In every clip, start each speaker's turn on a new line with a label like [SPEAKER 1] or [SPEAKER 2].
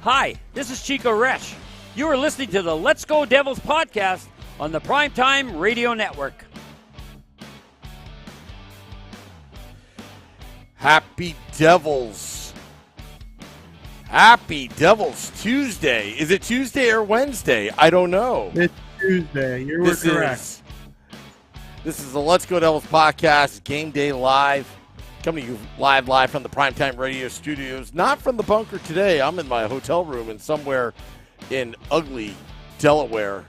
[SPEAKER 1] Hi, this is Chico Resch. You are listening to the Let's Go Devils podcast on the Primetime Radio Network.
[SPEAKER 2] Happy Devils. Happy Devils Tuesday. Is it Tuesday or Wednesday? I don't know.
[SPEAKER 3] It's Tuesday. You were correct.
[SPEAKER 2] This is the Let's Go Devils podcast, Game Day Live. Coming to you live from the Primetime Radio studios. Not from the bunker today. I'm in my hotel room and somewhere in ugly Delaware.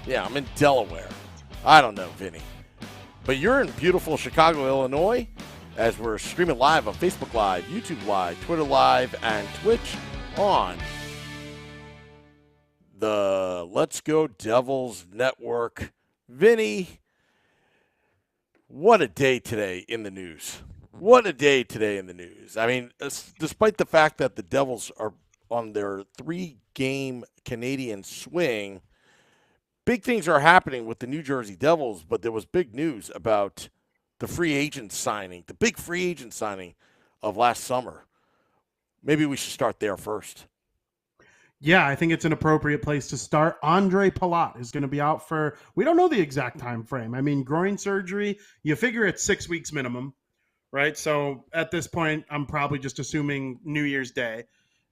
[SPEAKER 2] Yeah, I'm in Delaware. I don't know, Vinnie. But you're in beautiful Chicago, Illinois, as we're streaming live on Facebook Live, YouTube Live, Twitter Live, and Twitch on the Let's Go Devils Network. Vinnie, what a day today in the news. What a day today in the news. I mean, despite the fact that the Devils are on their 3-game Canadian swing, big things are happening with the New Jersey Devils, but there was big news about the free agent signing, the big free agent signing of last summer. Maybe we should start there first.
[SPEAKER 3] Yeah, I think it's an appropriate place to start. Ondrej Palat is going to be out for, we don't know the exact time frame. I mean, groin surgery, you figure it's 6 weeks minimum, right? So at this point, I'm probably just assuming New Year's Day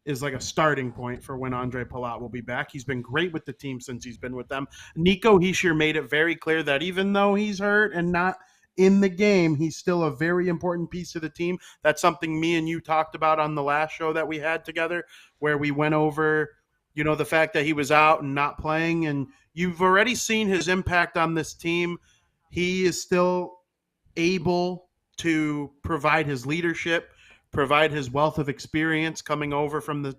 [SPEAKER 3] is like a starting point for when Ondrej Palat will be back. He's been great with the team since he's been with them. Nico Hischier made it very clear that even though he's hurt and not in the game, he's still a very important piece of the team. That's something me and you talked about on the last show that we had together, where we went over, you know, the fact that he was out and not playing, and you've already seen his impact on this team. He is still able to provide his leadership, provide his wealth of experience coming over from the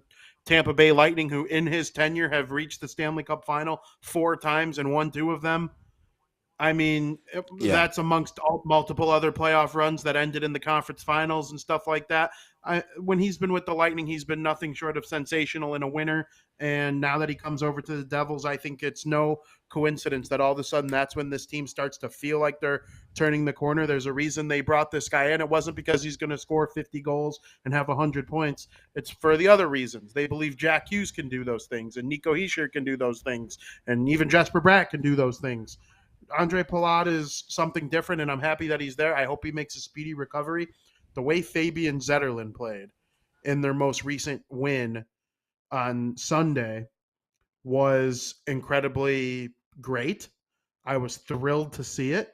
[SPEAKER 3] Tampa Bay Lightning, who in his tenure have reached the Stanley Cup final 4 times and won 2 of them. I mean, That's amongst multiple other playoff runs that ended in the conference finals and stuff like that. When he's been with the Lightning, he's been nothing short of sensational and a winner. And now that he comes over to the Devils, I think it's no coincidence that all of a sudden that's when this team starts to feel like they're turning the corner. There's a reason they brought this guy in. It wasn't because he's going to score 50 goals and have 100 points. It's for the other reasons. They believe Jack Hughes can do those things, and Nico Hischier can do those things, and even Jesper Bratt can do those things. Ondrej Palat is something different, and I'm happy that he's there. I hope he makes a speedy recovery. The way Fabian Zetterlund played in their most recent win on Sunday was incredibly great. I was thrilled to see it.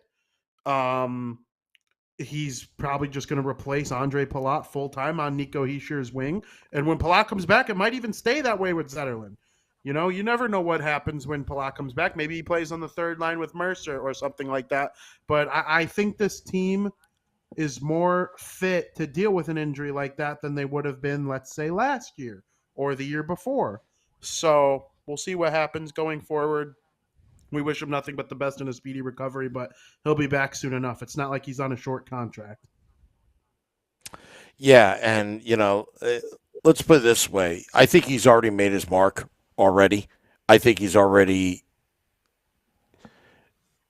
[SPEAKER 3] He's probably just going to replace Ondrej Palat full-time on Nico Hischier's wing. And when Palat comes back, it might even stay that way with Zetterlund. You know, you never know what happens when Palat comes back. Maybe he plays on the third line with Mercer or something like that. But I think this team is more fit to deal with an injury like that than they would have been, let's say, last year or the year before. So we'll see what happens going forward. We wish him nothing but the best in a speedy recovery, but he'll be back soon enough. It's not like he's on a short contract.
[SPEAKER 2] Yeah, and, you know, let's put it this way. I think he's already made his mark already. I think he's already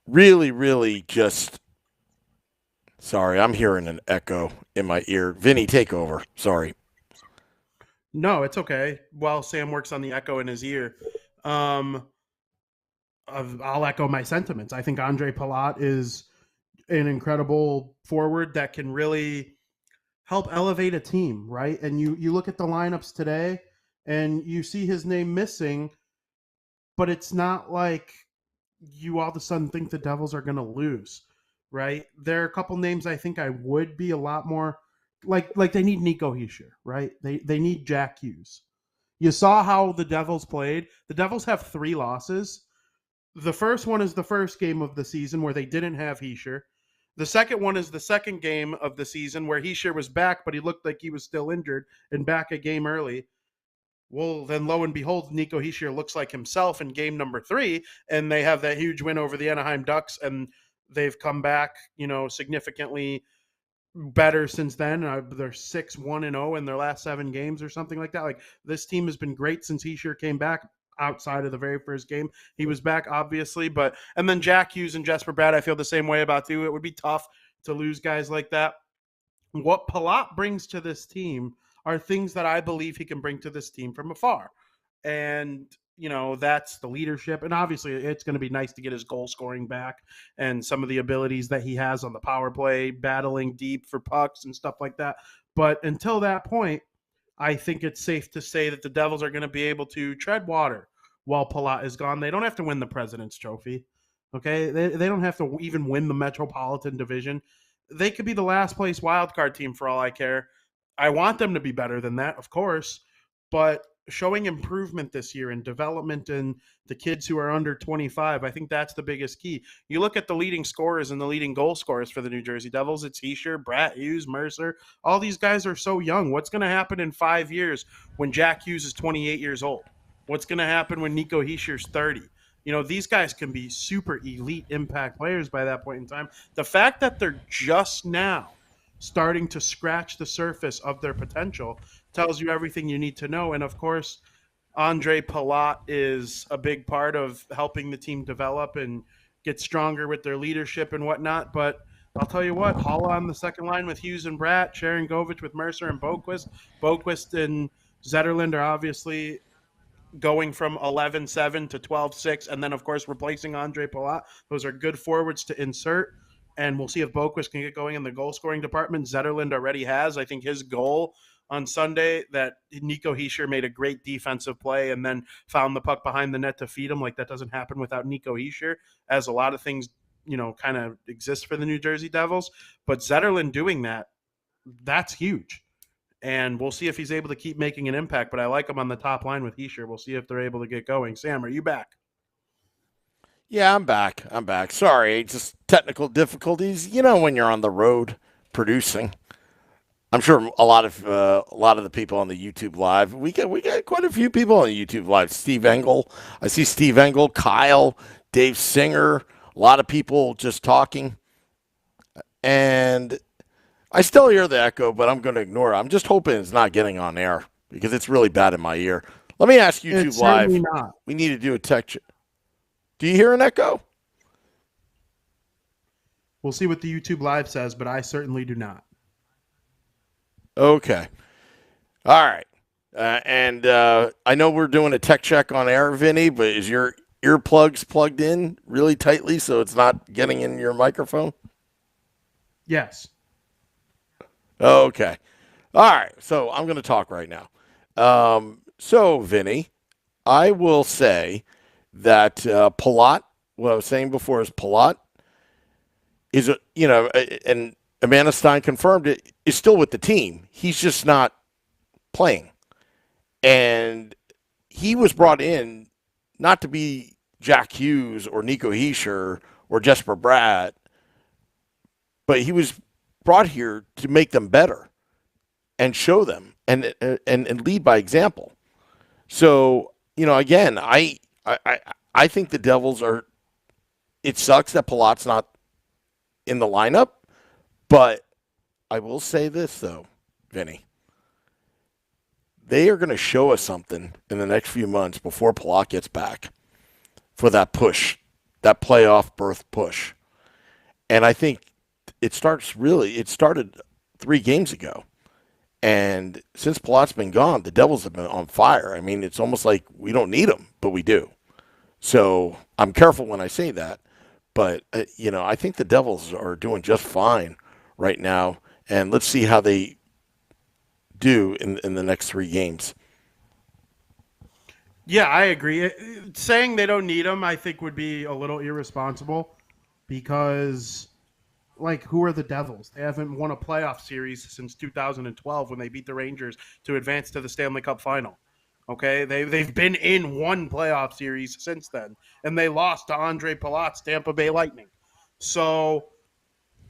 [SPEAKER 2] really just... Sorry, I'm hearing an echo in my ear. Vinny, take over. Sorry.
[SPEAKER 3] No, it's okay. While Sam works on the echo in his ear, I'll echo my sentiments. I think Ondrej Palat is an incredible forward that can really help elevate a team, right? And you look at the lineups today, and you see his name missing, but it's not like you all of a sudden think the Devils are going to lose, right? There are a couple names I think I would be a lot more like they need Nico Hischier, right? They need Jack Hughes. You saw how the Devils played. The Devils have 3 losses. The first one is the first game of the season where they didn't have Hischier. The second one is the second game of the season where Hischier was back, but he looked like he was still injured and back a game early. Well, then lo and behold, Nico Hischier looks like himself in game number 3, and they have that huge win over the Anaheim Ducks, and they've come back, significantly better since then. They're 6-1-0 in their last 7 games or something like that. Like, this team has been great since Hischier came back. Outside of the very first game, he was back, obviously, and then Jack Hughes and Jesper Bratt, I feel the same way about too. It would be tough to lose guys like that. What Palat brings to this team are things that I believe he can bring to this team from afar. And, that's the leadership. And obviously, it's going to be nice to get his goal scoring back and some of the abilities that he has on the power play, battling deep for pucks and stuff like that. But until that point, I think it's safe to say that the Devils are going to be able to tread water while Palat is gone. They don't have to win the President's Trophy. Okay? They don't have to even win the Metropolitan Division. They could be the last place wildcard team for all I care. I want them to be better than that, of course, but showing improvement this year and development in the kids who are under 25, I think that's the biggest key. You look at the leading scorers and the leading goal scorers for the New Jersey Devils. It's Hischier, Bratt, Hughes, Mercer. All these guys are so young. What's going to happen in 5 years when Jack Hughes is 28 years old? What's going to happen when Nico Hischier's 30? These guys can be super elite impact players by that point in time. The fact that they're just now starting to scratch the surface of their potential tells you everything you need to know. And of course, Ondrej Palat is a big part of helping the team develop and get stronger with their leadership and whatnot. But I'll tell you what, Halla on the second line with Hughes and Bratt, Sharon Govich with Mercer and Boquist. Boquist and Zetterlund are obviously going from 11-7 to 12-6, and then, of course, replacing Ondrej Palat. Those are good forwards to insert. And we'll see if Boquist can get going in the goal-scoring department. Zetterlund already has. I think his goal on Sunday, that Nico Hischier made a great defensive play and then found the puck behind the net to feed him. Like, that doesn't happen without Nico Hischier, as a lot of things, kind of exist for the New Jersey Devils. But Zetterlund doing that, that's huge. And we'll see if he's able to keep making an impact. But I like him on the top line with Hischier. We'll see if they're able to get going. Sam, are you back?
[SPEAKER 2] Yeah, I'm back. Sorry, just technical difficulties. When you're on the road producing, I'm sure a lot of the people on the YouTube Live. We got quite a few people on the YouTube Live. Steve Engel, I see Steve Engel, Kyle, Dave Singer, a lot of people just talking, and I still hear the echo, but I'm going to ignore it. I'm just hoping it's not getting on air because it's really bad in my ear. Let me ask YouTube Live.
[SPEAKER 3] Not.
[SPEAKER 2] We need to do a tech check. Do you hear an echo?
[SPEAKER 3] We'll see what the YouTube Live says, but I certainly do not.
[SPEAKER 2] Okay. All right. And I know we're doing a tech check on air, Vinny, but is your earplugs plugged in really tightly so it's not getting in your microphone?
[SPEAKER 3] Yes.
[SPEAKER 2] Okay. All right. So I'm going to talk right now. So, Vinny, I will say that Palat, what I was saying before is Palat is, and Amanda Stein confirmed it, is still with the team. He's just not playing. And he was brought in not to be Jack Hughes or Nico Hischier or Jesper Bratt, but he was brought here to make them better and show them and lead by example. So, again, I think the Devils are – it sucks that Palat's not in the lineup, but I will say this, though, Vinny. They are going to show us something in the next few months before Palat gets back for that push, that playoff berth push. And I think it started 3 games ago. And since Palat's been gone, the Devils have been on fire. I mean, it's almost like we don't need them, but we do. So I'm careful when I say that. But, I think the Devils are doing just fine right now. And let's see how they do in the next 3 games.
[SPEAKER 3] Yeah, I agree. Saying they don't need him, I think, would be a little irresponsible because, like, who are the Devils? They haven't won a playoff series since 2012 when they beat the Rangers to advance to the Stanley Cup final. Okay, they've been in one playoff series since then, and they lost to Ondrej Palat's Tampa Bay Lightning. So,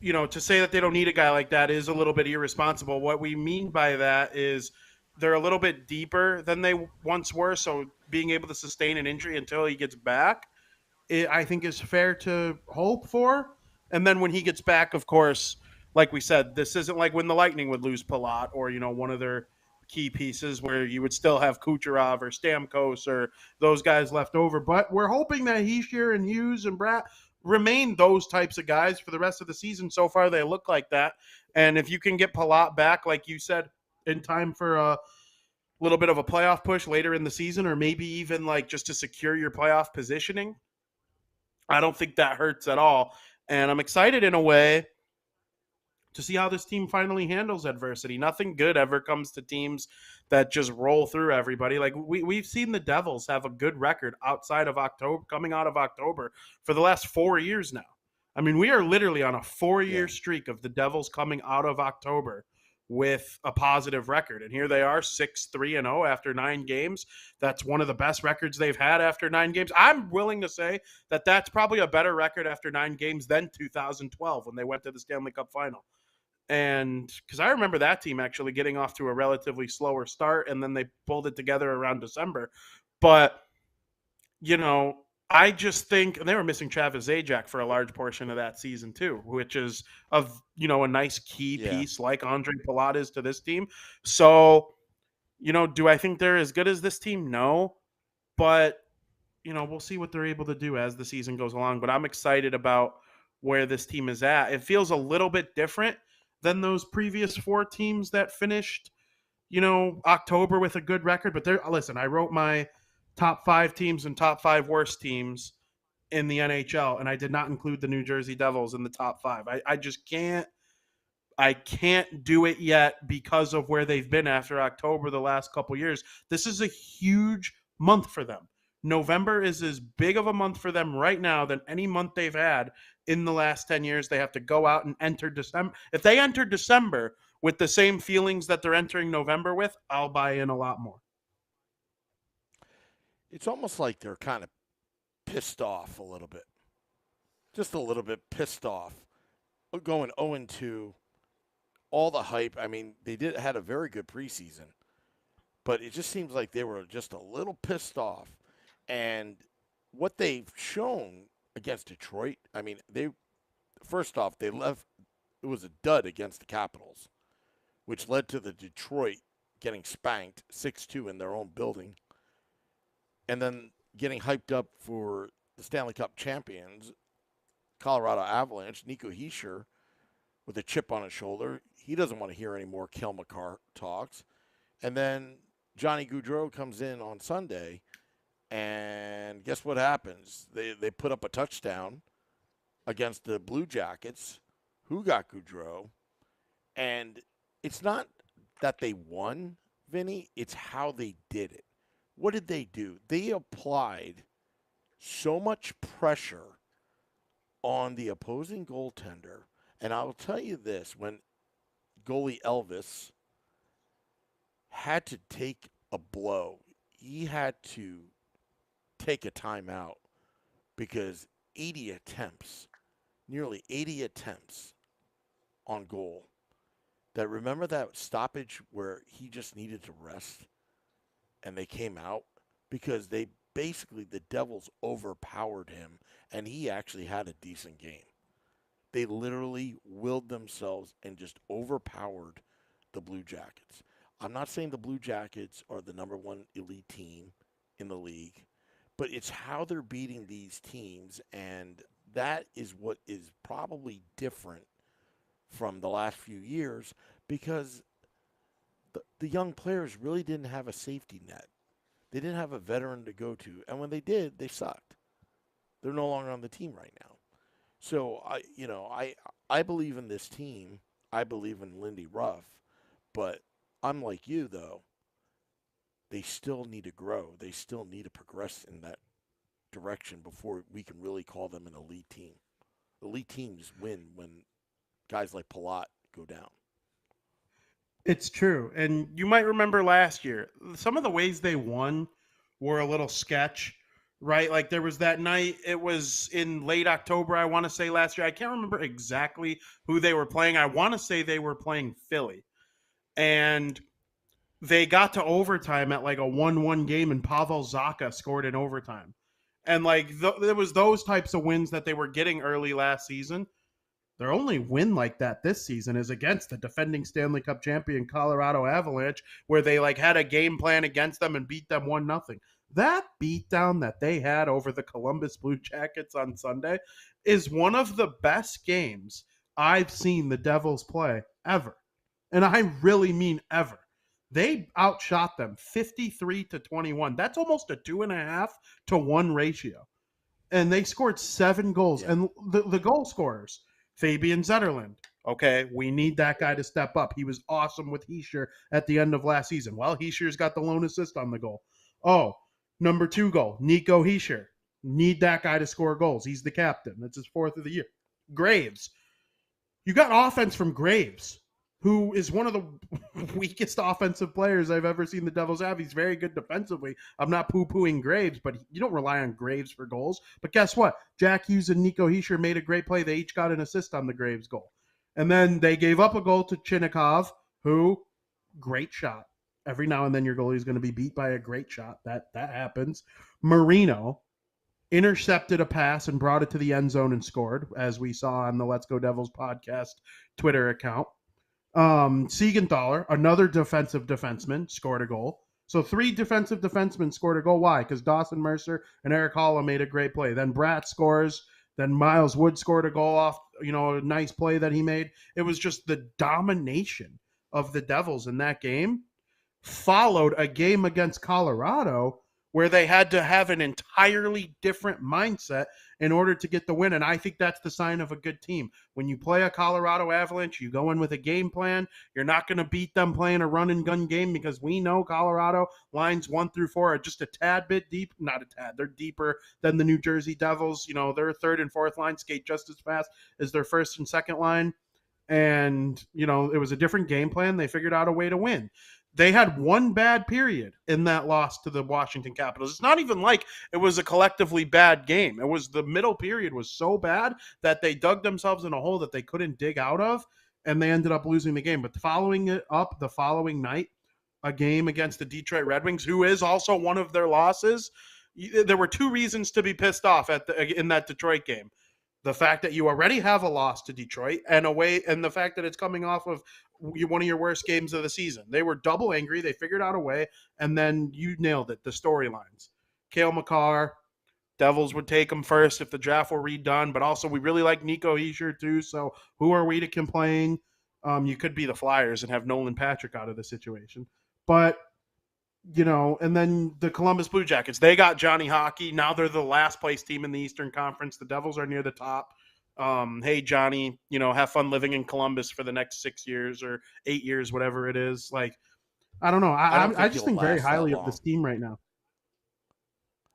[SPEAKER 3] to say that they don't need a guy like that is a little bit irresponsible. What we mean by that is they're a little bit deeper than they once were. So being able to sustain an injury until he gets back, I think is fair to hope for. And then when he gets back, of course, like we said, this isn't like when the Lightning would lose Palat or, one of their key pieces where you would still have Kucherov or Stamkos or those guys left over. But we're hoping that Heischer and Hughes and Bratt remain those types of guys for the rest of the season. So far, they look like that. And if you can get Palat back, like you said, in time for a little bit of a playoff push later in the season, or maybe even like just to secure your playoff positioning, I don't think that hurts at all. And I'm excited in a way to see how this team finally handles adversity. Nothing good ever comes to teams that just roll through everybody. Like we've seen the Devils have a good record outside of October, coming out of October for the last 4 years now. I mean, we are literally on a 4-year streak of the Devils coming out of October with a positive record. And here they are, 6-3-0 after 9 games. That's one of the best records they've had after 9 games. I'm willing to say that that's probably a better record after 9 games than 2012 when they went to the Stanley Cup final. And because I remember that team actually getting off to a relatively slower start, and then they pulled it together around December. But, I just think, and they were missing Travis Zajac for a large portion of that season too, which is a nice key piece like Ondrej Palat is to this team. So, do I think they're as good as this team? No, but we'll see what they're able to do as the season goes along. But I'm excited about where this team is at. It feels a little bit different than those previous 4 teams that finished, October with a good record. But listen, I wrote my top 5 teams and top 5 worst teams in the NHL, and I did not include the New Jersey Devils in the top 5. I just can't. I can't do it yet because of where they've been after October the last couple years. This is a huge month for them. November is as big of a month for them right now than any month they've had in the last 10 years. They have to go out and enter December. If they enter December with the same feelings that they're entering November with, I'll buy in a lot more.
[SPEAKER 2] It's almost like they're kind of pissed off a little bit. Just a little bit pissed off. Going 0-2, all the hype. I mean, they had a very good preseason, but it just seems like they were just a little pissed off. And what they've shown against Detroit, I mean, first off, they left. It was a dud against the Capitals, which led to the Detroit getting spanked 6-2 in their own building, and then getting hyped up for the Stanley Cup champions, Colorado Avalanche. Nico Hischier with a chip on his shoulder. He doesn't want to hear any more Kel McCarr talks. And then Johnny Gaudreau comes in on Sunday, and guess what happens? They put up a touchdown against the Blue Jackets, who got Gaudreau. And it's not that they won, Vinny. It's how they did it. What did they do? They applied so much pressure on the opposing goaltender. And I'll tell you this, when goalie Elvis had to take a blow, he had to take a timeout because nearly 80 attempts on goal. Remember that stoppage where he just needed to rest and they came out? Because the Devils overpowered him, and he actually had a decent game. They literally willed themselves and just overpowered the Blue Jackets. I'm not saying the Blue Jackets are the number 1 elite team in the league, but it's how they're beating these teams, and that is what is probably different from the last few years, because the young players really didn't have a safety net. They didn't have a veteran to go to, and when they did, they sucked. They're no longer on the team right now. So I believe in this team. I believe in Lindy Ruff, but I'm like you though. they still need to grow. They still need to progress in that direction before we can really call them an elite team. Elite teams win when guys like Palat go down.
[SPEAKER 3] It's true. And you might remember last year, some of the ways they won were a little sketch, right? Like there was that night, it was in late October, I want to say last year. I can't remember exactly who they were playing. I want to say they were playing Philly. And they got to overtime at like a 1-1 game, and Pavel Zacha scored in overtime. And like there was those types of wins that they were getting early last season. Their only win like that this season is against the defending Stanley Cup champion Colorado Avalanche, where they like had a game plan against them and beat them 1-0. That beatdown that they had over the Columbus Blue Jackets on Sunday is one of the best games I've seen the Devils play ever. And I really mean ever. They outshot them 53-21. That's almost a 2.5-to-1 ratio. And they scored 7 goals.
[SPEAKER 2] Yeah.
[SPEAKER 3] And the goal scorers, Fabian Zetterlund. Okay, we need that guy to step up. He was awesome with Hischier at the end of last season. Well, Hischier's got the lone assist on the goal. Oh, number 2 goal, Nico Hischier. Need that guy to score goals. He's the captain. That's his 4th of the year. Graves. You got offense from Graves, who is one of the weakest offensive players I've ever seen the Devils have. He's very good defensively. I'm not poo-pooing Graves, but you don't rely on Graves for goals. But guess what? Jack Hughes and Nico Hischier made a great play. They each got an assist on the Graves goal. And then they gave up a goal to Chinnikov, who, great shot. Every now and then your goalie is going to be beat by a great shot. That happens. Marino intercepted a pass and brought it to the end zone and scored, as we saw on the Let's Go Devils podcast Twitter account. Siegenthaler, another defensive defenseman, scored a goal. So 3 defensive defensemen scored a goal. Why? Because Dawson Mercer and Eric Holla made a great play. Then Bratt scores. Then Miles Wood scored a goal off, a nice play that he made. It was just the domination of the Devils in that game, followed a game against Colorado where they had to have an entirely different mindset in order to get the win. And I think that's the sign of a good team. When you play a Colorado Avalanche, you go in with a game plan. You're not going to beat them playing a run and gun game, because we know Colorado lines 1 through 4 are just a tad bit deep. Not a tad. They're deeper than the New Jersey Devils. Their 3rd and 4th line skate just as fast as their 1st and 2nd line. And, it was a different game plan. They figured out a way to win. They had one bad period in that loss to the Washington Capitals. It's not even like it was a collectively bad game. It was the middle period was so bad that they dug themselves in a hole that they couldn't dig out of, and they ended up losing the game. But following it up the following night, a game against the Detroit Red Wings, who is also one of their losses, there were 2 reasons to be pissed off in that Detroit game. The fact that you already have a loss to Detroit and the fact that it's coming off of one of your worst games of the season. They were double angry. They figured out a way, and then you nailed it, the storylines. Cale Makar, Devils would take him first if the draft were redone, but also we really like Nico Hischier too, so who are we to complain? You could be the Flyers and have Nolan Patrick out of the situation. But, and then the Columbus Blue Jackets, they got Johnny Hockey. Now they're the last place team in the Eastern Conference. The Devils are near the top. Hey, Johnny, have fun living in Columbus for the next 6 years or 8 years, whatever it is. Like, I don't know. I just think very highly of this team right now.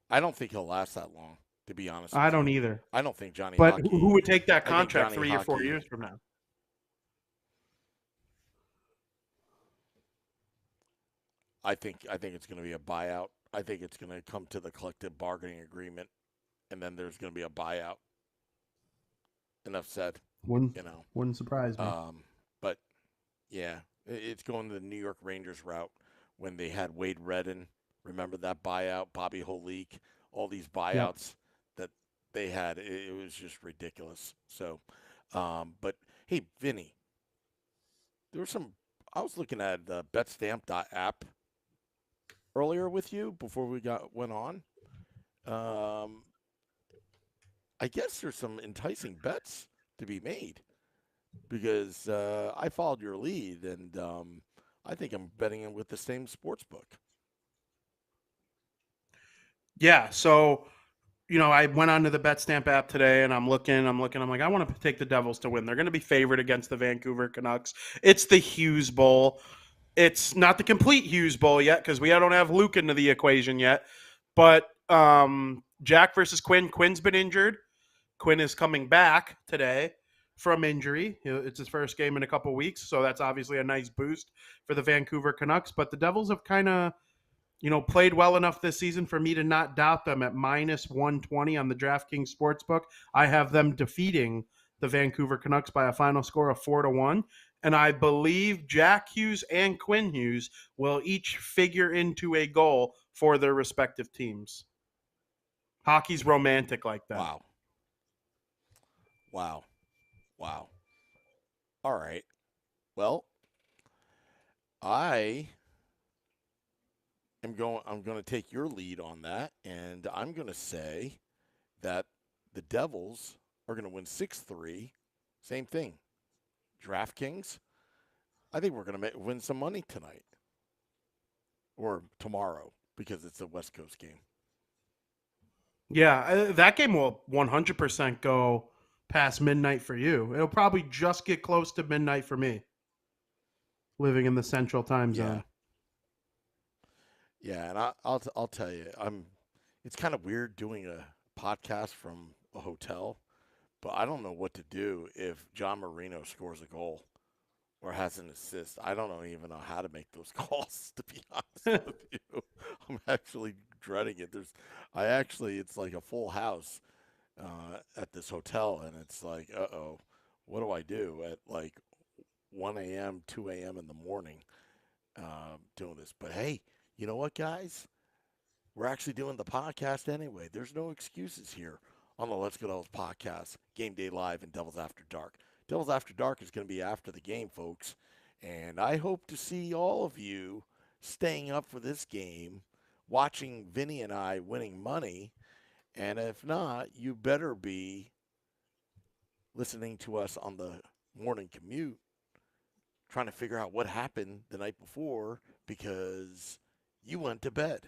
[SPEAKER 2] I don't think he'll last that long, to be honest.
[SPEAKER 3] I don't either.
[SPEAKER 2] I don't think Johnny
[SPEAKER 3] But
[SPEAKER 2] Hockey,
[SPEAKER 3] who would take that contract 3 or 4
[SPEAKER 2] Hockey,
[SPEAKER 3] years from now?
[SPEAKER 2] I think it's going to be a buyout. I think it's going to come to the collective bargaining agreement, and then there's going to be a buyout. Enough said.
[SPEAKER 3] Wouldn't surprise me.
[SPEAKER 2] But yeah, it's going the New York Rangers route when they had Wade Redden. Remember that buyout, Bobby Holik, all these buyouts that they had. It was just ridiculous. So, but hey, Vinny, there was some. I was looking at the BetStamp.app earlier with you before we went on. I guess there's some enticing bets to be made because I followed your lead, and I think I'm betting with the same sports book.
[SPEAKER 3] Yeah, so, I went onto the BetStamp app today, and I'm looking. I'm like, I want to take the Devils to win. They're going to be favored against the Vancouver Canucks. It's the Hughes Bowl. It's not the complete Hughes Bowl yet because we don't have Luke into the equation yet. But Jack versus Quinn. Quinn's been injured. Quinn is coming back today from injury. It's his first game in a couple weeks, so that's obviously a nice boost for the Vancouver Canucks. But the Devils have kind of, played well enough this season for me to not doubt them at minus 120 on the DraftKings Sportsbook. I have them defeating the Vancouver Canucks by a final score of 4-1. And I believe Jack Hughes and Quinn Hughes will each figure into a goal for their respective teams. Hockey's romantic like that.
[SPEAKER 2] Wow. All right. Well, I'm going to take your lead on that, and I'm going to say that the Devils are going to win 6-3. Same thing. DraftKings, I think we're going to win some money tonight or tomorrow because it's a West Coast game.
[SPEAKER 3] Yeah, that game will 100% go past midnight for you. It'll probably just get close to midnight for me, living in the Central Time Zone.
[SPEAKER 2] Yeah, and I'll tell you, it's kind of weird doing a podcast from a hotel, but I don't know what to do if John Marino scores a goal or has an assist. I don't even know how to make those calls, to be honest with you. I'm actually dreading it. It's like a full house at this hotel, and it's like, what do I do at like 1 a.m., 2 a.m. in the morning doing this? But hey, you know what, guys? We're actually doing the podcast anyway. There's no excuses here on the Let's Go Devils podcast, Game Day Live and Devils After Dark. Devils After Dark is going to be after the game, folks. And I hope to see all of you staying up for this game, watching Vinnie and I winning money. And if not, you better be listening to us on the morning commute, trying to figure out what happened the night before because you went to bed.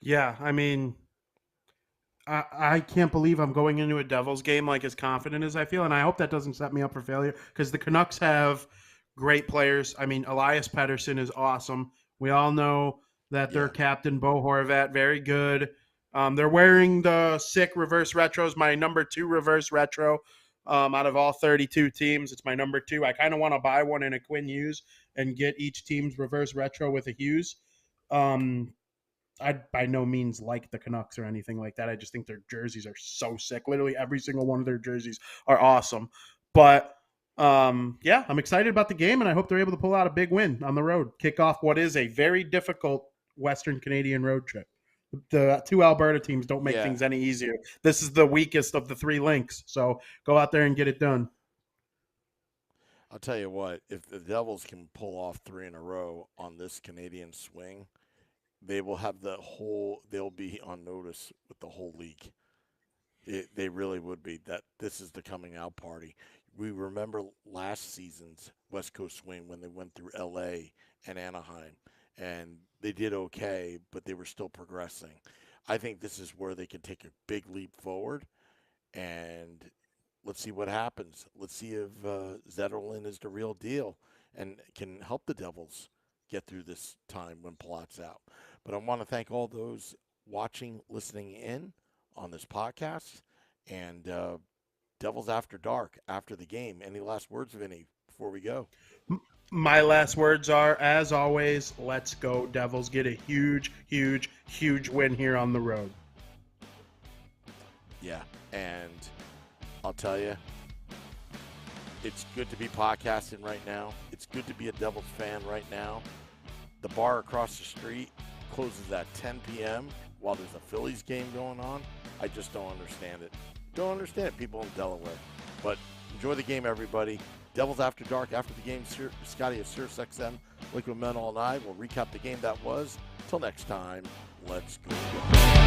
[SPEAKER 3] Yeah, I mean, I can't believe I'm going into a Devils game like as confident as I feel, and I hope that doesn't set me up for failure because the Canucks have great players. I mean, Elias Pettersson is awesome. We all know that their captain, Bo Horvat, very good. They're wearing the sick reverse retros, my number 2 reverse retro out of all 32 teams. It's my number 2. I kind of want to buy one in a Quinn Hughes and get each team's reverse retro with a Hughes. I by no means like the Canucks or anything like that. I just think their jerseys are so sick. Literally every single one of their jerseys are awesome. But I'm excited about the game, and I hope they're able to pull out a big win on the road. Kick off what is a very difficult Western Canadian road trip. The 2 Alberta teams don't make things any easier. This is the weakest of the 3 links. So go out there and get it done.
[SPEAKER 2] I'll tell you what, if the Devils can pull off 3 in a row on this Canadian swing, they will have they'll be on notice with the whole league. They really would be. That this is the coming out party. We remember last season's West Coast swing when they went through LA and Anaheim, and they did okay, but they were still progressing. I think this is where they can take a big leap forward, and let's see what happens. Let's see if Zetterlund is the real deal and can help the Devils get through this time when Palat's out. But I want to thank all those watching, listening in on this podcast, and Devils After Dark after the game. Any last words, Vinny, before we go?
[SPEAKER 3] My last words are, as always, let's go Devils. Get a huge, huge, huge win here on the road.
[SPEAKER 2] Yeah, and I'll tell you, it's good to be podcasting right now. It's good to be a Devils fan right now. The bar across the street closes at 10 p.m. while there's a Phillies game going on. I just don't understand it. Don't understand it, people in Delaware. But enjoy the game, everybody. Devils After Dark after the game. Scotty of Sirius XM, Liquid Metal, and I will recap the game that was. Till next time, let's go.